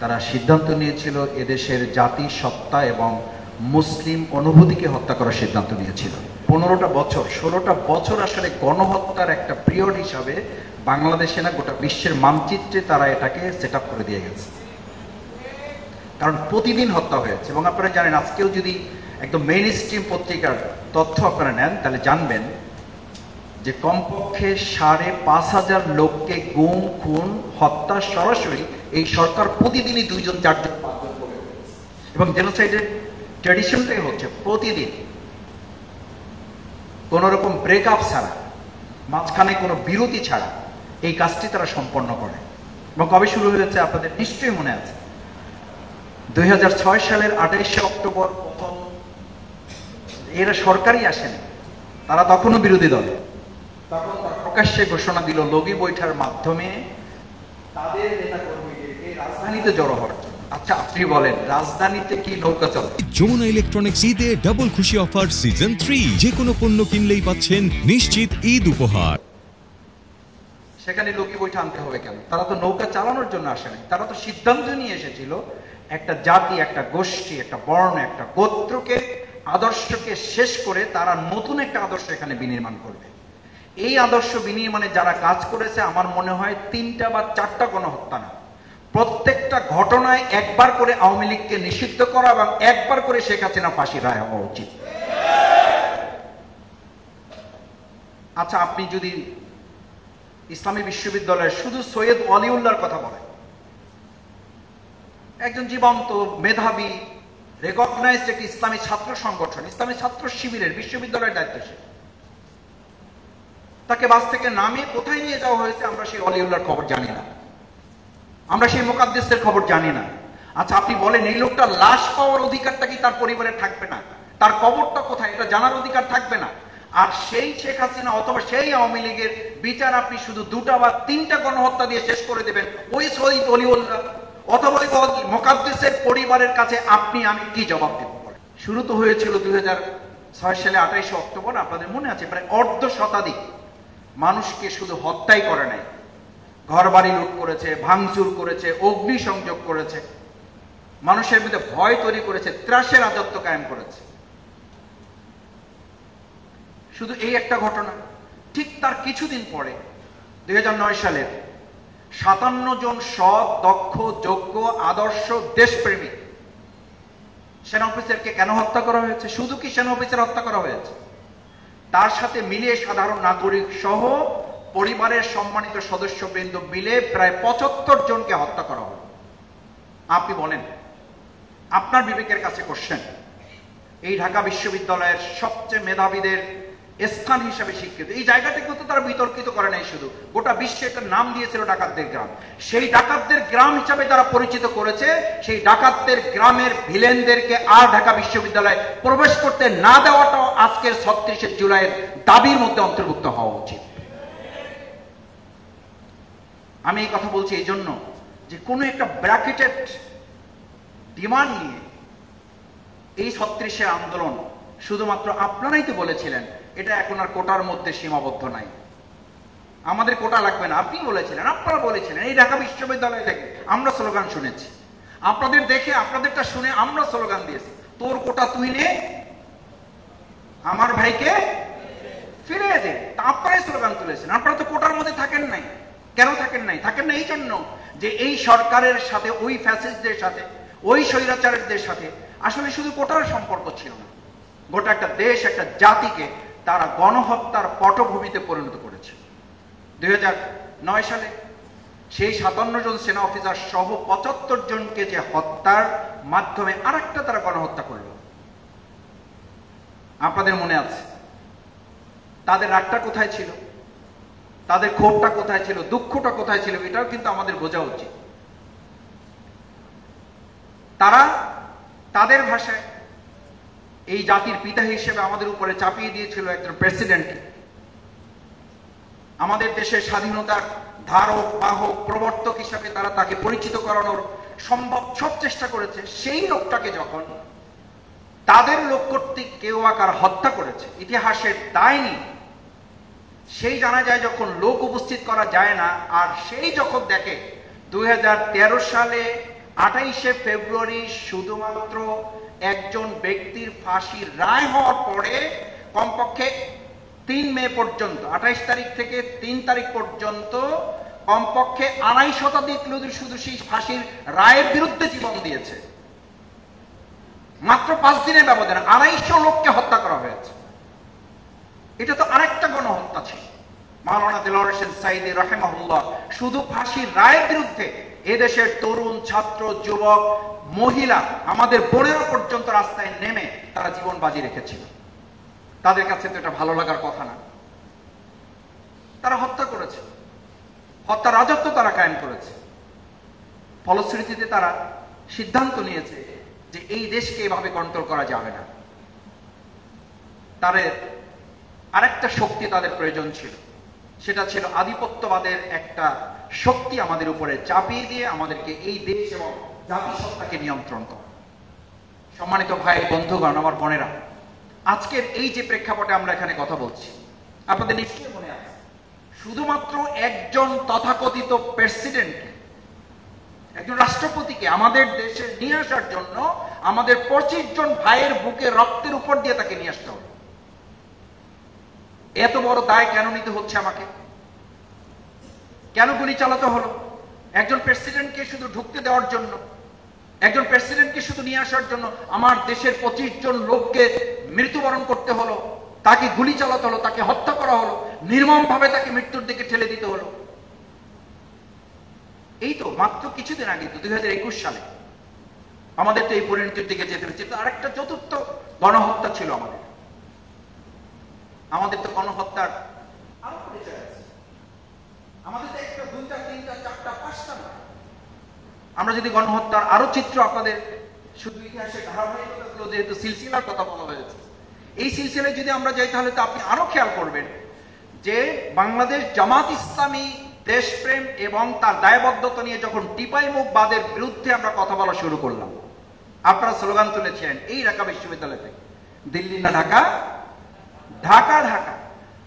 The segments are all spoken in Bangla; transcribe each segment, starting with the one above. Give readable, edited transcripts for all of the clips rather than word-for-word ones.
তারা সিদ্ধান্ত নিয়েছিল এদেশের জাতি সত্তা এবং মুসলিম অনুভূতিকে হত্যা করার সিদ্ধান্ত নিয়েছিল। 15টা বছর 16টা বছর আসলে গণহত্যার একটা পিরিয়ড হিসাবে বাংলাদেশে না গোটা বিশ্বের মানচিত্রে তারা এটাকে সেট আপ করে দিয়ে গেছে। কারণ প্রতিদিন হত্যা হয়েছে এবং আপনারা জানেন, আজকেও যদি একদম মেইন স্ট্রিম পত্রিকার তথ্য আপনারা নেন তাহলে জানবেন যে কমপক্ষে 5,500 লোককে গুম খুন হত্যা সরাসরি এই সরকার প্রতিদিনই 2 জন 4 জন 5 জন করে, এবং জেনোসাইডের ট্র্যাডিশনটাই হচ্ছে প্রতিদিন কোন রকম ব্রেকআপ ছাড়া, মাঝখানে কোনো বিরতি ছাড়া এই কাজটি তারা সম্পন্ন করে। এবং কবে শুরু হয়েছে আপনাদের নিশ্চয়ই মনে আছে, 2006 সালের 28শে অক্টোবর প্রথম, এরা সরকারই আসেনি, তারা তখনও বিরোধী দল, তখন প্রকাশ্যে ঘোষণা দিল লগি বৈঠার মাধ্যমে তাদের নেতা কর্মীদেরকে রাজধানীতে জড়ো হওয়ার জন্য। আচ্ছা আপনি বলেন, রাজধানীতে কি নৌকা চলে? যমুনা ইলেকট্রনিক্স ঈদে ডাবল খুশি অফার সিজন 3, যে কোনো পণ্য কিনলেই পাচ্ছেন নিশ্চিত ঈদ উপহার। সেখানে লগি বৈঠা আনতে হবে কেন? তারা তো নৌকা চালানোর জন্য আসেনি, তারা তো সিদ্ধান্ত নিয়ে এসেছিল একটা জাতি, একটা গোষ্ঠী, একটা বর্ণ, একটা গোত্রকে, আদর্শকে শেষ করে তারা নতুন একটা আদর্শ এখানে বিনির্মাণ করবে। এই আদর্শ বিনির্মাণে যারা কাজ করেছে, আমার মনে হয় 3টা বা 4টা গণহত্যা না, প্রত্যেকটা ঘটনায় একবার করে আওয়ামী লীগকে নিষিদ্ধ করা এবং একবার করে শেখ হাসিনা ফাঁসির রায় হওয়া উচিত। আচ্ছা আপনি যদি ইসলামী বিশ্ববিদ্যালয়ের শুধু সৈয়দ ওয়ালিউল্লাহর কথা বলেন, একজন জীবন্ত মেধাবী রেকগনাইজড একটি ইসলামী ছাত্র সংগঠন, ইসলামী ছাত্র শিবিরের বিশ্ববিদ্যালয়ের দায়িত্বশীল, তাকে বাস থেকে নামিয়ে কোথায় নিয়ে যাওয়া হয়েছে আমরা সেই ওয়ালিউল্লাহর খবর জানি না, আমরা সেই মুকাদ্দেসের খবর জানি না। আচ্ছা আপনি বলেন, এই লোকটার লাশ পাওয়ার অধিকারটা কি তার পরিবারের থাকবে না? তার কবরটা কোথায় এটা জানার অধিকার থাকবে না? আর সেই শেখ হাসিনা অথবা সেই আওয়ামী লীগের বিচার আপনি শুধু 2টা বা 3টা গণহত্যা দিয়ে শেষ করে দেবেন, ওই শহীদ ওয়ালিউল্লাহ অথবা মুকাদ্দেসের পরিবারের কাছে আপনি আমি কি জবাব দেব? শুরু তো হয়েছিল 2006 সালে 28শে অক্টোবর, আপনাদের মনে আছে, প্রায় অর্ধ শতাধিক মানুষকে শুধু হত্যাই করে নাই, ঘর বাড়ি লুট করেছে, ভাঙচুর করেছে, অগ্নিসংযোগ করেছে, মানুষের মধ্যে ভয় তৈরি করেছে, ত্রাসের রাজত্ব কায়েম করেছে। শুধু এই একটা ঘটনা, ঠিক তার কিছুদিন পরে 2009 সালের 57 জন সৎ, দক্ষ, যোগ্য, আদর্শ, দেশপ্রেমিক সেনা অফিসারকে কেন হত্যা করা হয়েছে? শুধু কি সেনা অফিসার হত্যা করা হয়েছে, তার সাথে মিলিয়ে সাধারণ নাগরিক সহ পরিবারের সম্মানিত সদস্যবৃন্দ মিলে প্রায় 75 জনকে হত্যা করা হলো। আপনি বলেন, আপনার বিবেকের কাছে কোশ্চেন, এই ঢাকা বিশ্ববিদ্যালয়ের সবচেয়ে মেধাবীদের স্থান হিসাবে স্বীকৃত এই জায়গাটিকে তো তারা বিতর্কিত করে নাই, শুধু গোটা বিশ্বে একটা নাম দিয়েছিল ডাকাতদের গ্রাম। সেই ডাকাতদের গ্রাম হিসাবে তারা পরিচিত করেছে, সেই ডাকাতদের গ্রামের ভিলেনদেরকে আর ঢাকা বিশ্ববিদ্যালয়ে প্রবেশ করতে না দেওয়াটাও আজকের 36শে জুলাইয়ের দাবির মধ্যে অন্তর্ভুক্ত হওয়া উচিত। আমি এই কথা বলছি এই জন্য যে কোনো একটা ব্র্যাকেটেড ডিমান্ড নিয়ে এই 36শে আন্দোলন শুধুমাত্র আপনারাই তো বলেছিলেন এটা এখন আর কোটার মধ্যে সীমাবদ্ধ নাই, আমাদের কোটা লাগবে না, আপনি বলেছিলেন, আপনারা বলেছিলেন। এই ঢাকা বিশ্ববিদ্যালয় থেকে আমরা স্লোগান শুনেছি, আপনাদের দেখে আপনাদেরটা শুনে আমরা স্লোগান দিয়েছি, তোর কোটা তুই নে, আমার ভাইকে ফিরে দে। তা আপনারাই স্লোগান তুলেছেন, আপনারা তো কোটার মধ্যে থাকেন নাই। কেন থাকেন নাই? থাকেন না এই জন্য যে এই সরকারের সাথে, ওই ফ্যাসিস্টদের সাথে, ওই স্বৈরাচারীদের সাথে আসলে শুধু কোটার সম্পর্ক ছিল না, গোটা একটা দেশ, একটা জাতিকে তারা গণহত্যার পটভূমিতে পরিণত করেছে। 2009 সালে সেই 57 জন সেনা অফিসার সহ 75 জনকে যে হত্যার মাধ্যমে আরেকটা তারা গণহত্যা করল, আপনাদের মনে আছে? তাদের রাগটা কোথায় ছিল, তাদের ক্ষোভটা কোথায় ছিল, দুঃখটা কোথায় ছিল, এটাও কিন্তু আমাদের বোঝা উচিত। তারা তাদের ভাষায় এই জাতির পিতা হিসেবে আমাদের উপরে চাপিয়ে দিয়েছিল একজন প্রেসিডেন্ট, আমাদের দেশের স্বাধীনতার ধারক বাহক প্রবর্তক হিসাবে তারা তাকে পরিচিত করানোর সম্ভব সব চেষ্টা করেছে। সেই লোকটাকে যখন তাদের লোক কর্তৃক কেউ আকার হত্যা করেছে, ইতিহাসের দায় নেই, সেই জানা যায় যখন লোক উপস্থিত করা যায় না, আর সেই যখন দেখে 2013 সালে 28শে ফেব্রুয়ারি শুধুমাত্র একজন ব্যক্তির ফাঁসির রায় হওয়ার পরে কমপক্ষে 3 মে পর্যন্ত, 28 তারিখ থেকে 3 তারিখ পর্যন্ত কমপক্ষে 2.5 শতাধিক লোক শুধু সেই ফাঁসির রায়ের বিরুদ্ধে জীবন দিয়েছে। মাত্র 5 দিনের ব্যবধানে 250 লোককে হত্যা করা হয়েছে। এটা তো আরেকটা গণহত্যা ছিল। মাওলানা দেলোয়ার হোসেন সাঈদী রাহিমাহুল্লাহ শুধু ফাঁসির রায়ের বিরুদ্ধে এদেশের তরুণ, ছাত্র, যুবক, মহিলা, আমাদের বোনেরা পর্যন্ত রাস্তায় নেমে তারা জীবন বাজি রেখেছিল। তাদের কাছে তো এটা ভালো লাগার কথা না। তারা হত্যা করেছে, হত্যা রাজত্ব তারা কায়েম করেছে। ফলশ্রুতিতে তারা সিদ্ধান্ত নিয়েছে যে এই দেশকে এভাবে কন্ট্রোল করা যাবে না। তাদের আরেকটা শক্তি তাদের প্রয়োজন ছিল, সেটা ছিল আধিপত্যবাদের একটা শক্তি আমাদের উপরে চাপিয়ে দিয়ে আমাদেরকে এই দেশ এবং জাতিসত্তাকে নিয়ন্ত্রণ করা। সম্মানিত ভাই, বন্ধুগণ, আমার বোনেরা, আজকের এই যে প্রেক্ষাপটে আমরা এখানে কথা বলছি, আপনাদের নিশ্চয়ই মনে আছে শুধুমাত্র একজন তথাকথিত প্রেসিডেন্টকে, একজন রাষ্ট্রপতিকে আমাদের দেশে নিয়ে আসার জন্য আমাদের 25 জন ভাইয়ের বুকে রক্তের উপর দিয়ে তাকে নিয়ে আসতে হবে। এত বড় দায় কেন নিতে হচ্ছে আমাকে? কেন গুলি চালাতে হলো? একজন প্রেসিডেন্টকে শুধু ঢুকতে দেওয়ার জন্য, একজন প্রেসিডেন্টকে শুধু নিয়ে আসার জন্য আমার দেশের 25 জন লোককে মৃত্যুবরণ করতে হলো, তাকে গুলি চালাতে হলো, তাকে হত্যা করা হলো, নির্মমভাবে তাকে মৃত্যুর দিকে ঠেলে দিতে হলো। এই তো মাত্র কিছুদিন আগে, তো 2021 সালে আমাদের তো এই পরিণতির দিকে যেতে হচ্ছে। আরেকটা চতুর্থ গণহত্যা ছিল আমাদের তো গণহত্যার আরো পরিচয় আছে। আমাদের তো একটা, দুইটা, তিনটা, চারটা, পাঁচটা না। আমরা যদি গণহত্যার আরো চিত্র আপনাদের, শুধু ইতিহাসের ধারাবাহিকতাগুলো যেহেতু সিলসিলার কথা বলা হয়েছে, এই সিলসিলায় যদি আমরা যাই তাহলে তো আপনি আরো খেয়াল করবেন যে বাংলাদেশ জামাত ইসলামী দেশপ্রেম এবং তার দায়বদ্ধতা নিয়ে যখন টিপাইমুখবাদের বিরুদ্ধে আমরা কথা বলা শুরু করলাম, আপনারা স্লোগান তুলেছিলেন এই ঢাকা বিশ্ববিদ্যালয় থেকে, দিল্লি না ঢাকা, ঢাকা ঢাকা।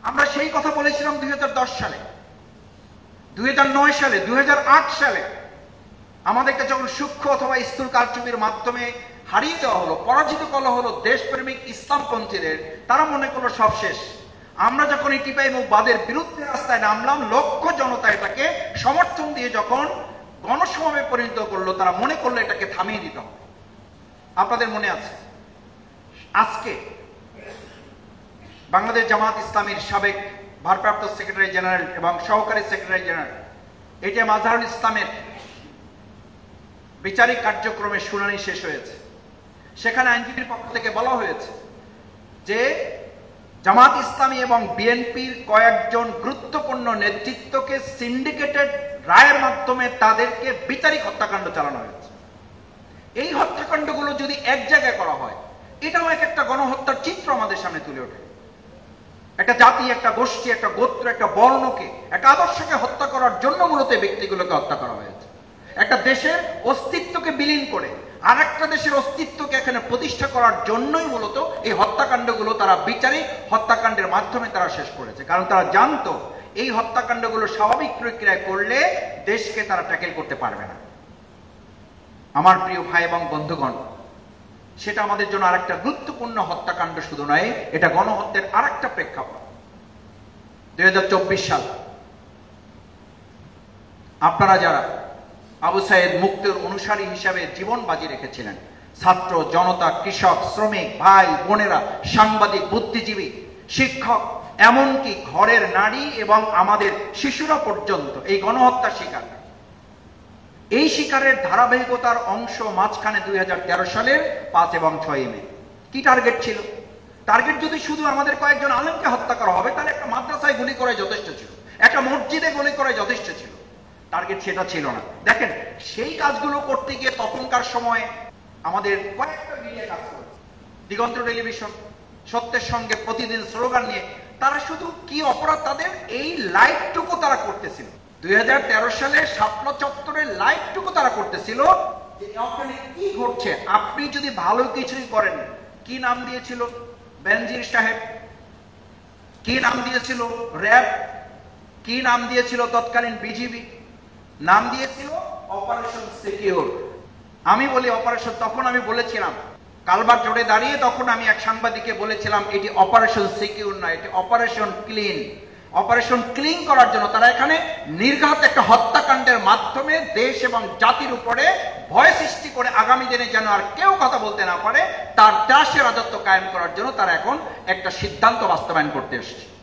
আমরা সেই কথা বলেছিলাম 2010 সালে, 2009 সালে, 2008 সালে। আমাদেরকে যখন সূক্ষ্ম অথবা স্থূল কারচুপির মাধ্যমে হারিয়ে দেওয়া হলো, পরাজিত করা হলো দেশপ্রেমিক ইসলামপন্থীদের, তারা মনে করলো সব শেষ। আমরা যখন এই টিপাইমুখবাদের বিরুদ্ধে রাস্তায় নামলাম, লক্ষ জনতা এটাকে সমর্থন দিয়ে যখন গণসমাবেশে পরিণত করলো, তারা মনে করলো এটাকে থামিয়ে দিতে হবে। আপনাদের মনে আছে আজকে বাংলাদেশ জামাত ইসলামীর সাবেক ভারপ্রাপ্ত সেক্রেটারি জেনারেল এবং সহকারী সেক্রেটারি জেনারেল এটিএম আজহারুল ইসলামের বিচারিক কার্যক্রমের শুনানি শেষ হয়েছে। সেখানে আইনজীবীর পক্ষ থেকে বলা হয়েছে যে জামাত ইসলামী এবং বিএনপির কয়েকজন গুরুত্বপূর্ণ নেতৃত্বকে সিন্ডিকেটেড রায়ের মাধ্যমে তাদেরকে বিচারিক হত্যাকাণ্ড চালানো হয়েছে। এই হত্যাকাণ্ডগুলো যদি এক জায়গায় করা হয়, এটাও একটা গণহত্যার চিত্র আমাদের সামনে তুলে ওঠে। একটা জাতি, একটা গোষ্ঠী, একটা গোত্র, একটা বর্ণকে, একটা আদর্শকে হত্যা করার জন্য মূলত ব্যক্তিগুলোকে হত্যা করা হয়েছে। একটা দেশের অস্তিত্বকে বিলীন করে আর একটা দেশের অস্তিত্বকে এখানে প্রতিষ্ঠা করার জন্যই মূলত এই হত্যাকাণ্ডগুলো তারা বিচারিক হত্যাকাণ্ডের মাধ্যমে তারা শেষ করেছে। কারণ তারা জানতো এই হত্যাকাণ্ডগুলো স্বাভাবিক প্রক্রিয়ায় করলে দেশকে তারা ট্যাকেল করতে পারবে না। আমার প্রিয় ভাই এবং বন্ধুগণ, সেটা আমাদের জন্য আরেকটা গুরুত্বপূর্ণ হত্যাকাণ্ড শুধু নয়, এটা গণহত্যার আরেকটা প্রেক্ষাপট। 2024 সাল আপনারা যারা আবু সাইদ মুক্তির অনুসারী হিসাবে জীবন বাজি রেখেছিলেন, ছাত্র জনতা, কৃষক, শ্রমিক, ভাই বোনেরা, সাংবাদিক, বুদ্ধিজীবী, শিক্ষক, এমনকি ঘরের নারী এবং আমাদের শিশুরা পর্যন্ত এই গণহত্যার শিকার। এই শিকারের ধারাবাহিকতার অংশ মাঝখানে 2013 সালের 5 এবং 6 মে। কি টার্গেট ছিল? টার্গেট যদি শুধু আমাদের কয়েকজন আলেমকে হত্যা করা হবে, তাহলে একটা মাদ্রাসায় গুলি করে যথেষ্ট ছিল, একটা মসজিদে গুলি করে যথেষ্ট ছিল। টার্গেট সেটা ছিল না। দেখেন, সেই কাজগুলো করতে গিয়ে তখনকার সময়ে আমাদের কয়েকটা মিডিয়া কাজ করেছে। দিগন্ত টেলিভিশন, সত্যের সঙ্গে প্রতিদিন স্লোগান নিয়ে তারা শুধু কি অপরাধ তাদের, এই লাইভটুকু তারা করতেছিল। 2013 সালে শাপলা চত্বরের লাইভটুকু তারা করতেছিল যে ওখানে কি ঘটছে। আপনি যদি ভালো কিছুই করেন, কি নাম দিয়েছিল বেনজির সাহেব, কি নাম দিয়েছিল র্যাব, কি নাম দিয়েছিল তৎকালীন বিজিবি, নাম দিয়েছিল অপারেশন সিকিউর। আমি বলি অপারেশন, তখন আমি বলেছিলাম কালভার্ট রোডে দাঁড়িয়ে, তখন আমি এক সাংবাদিককে বলেছিলাম এটি অপারেশন সিকিউর নয়, এটি অপারেশন ক্লিন। অপারেশন ক্লিন করার জন্য তারা এখানে নির্ঘাত একটা হত্যাকাণ্ডের মাধ্যমে দেশ এবং জাতির উপরে ভয় সৃষ্টি করে আগামী দিনে যেন আর কেউ কথা বলতে না পারে, তার ত্রাসের রাজত্ব কায়েম করার জন্য তারা এখন একটা সিদ্ধান্ত বাস্তবায়ন করতে এসেছে।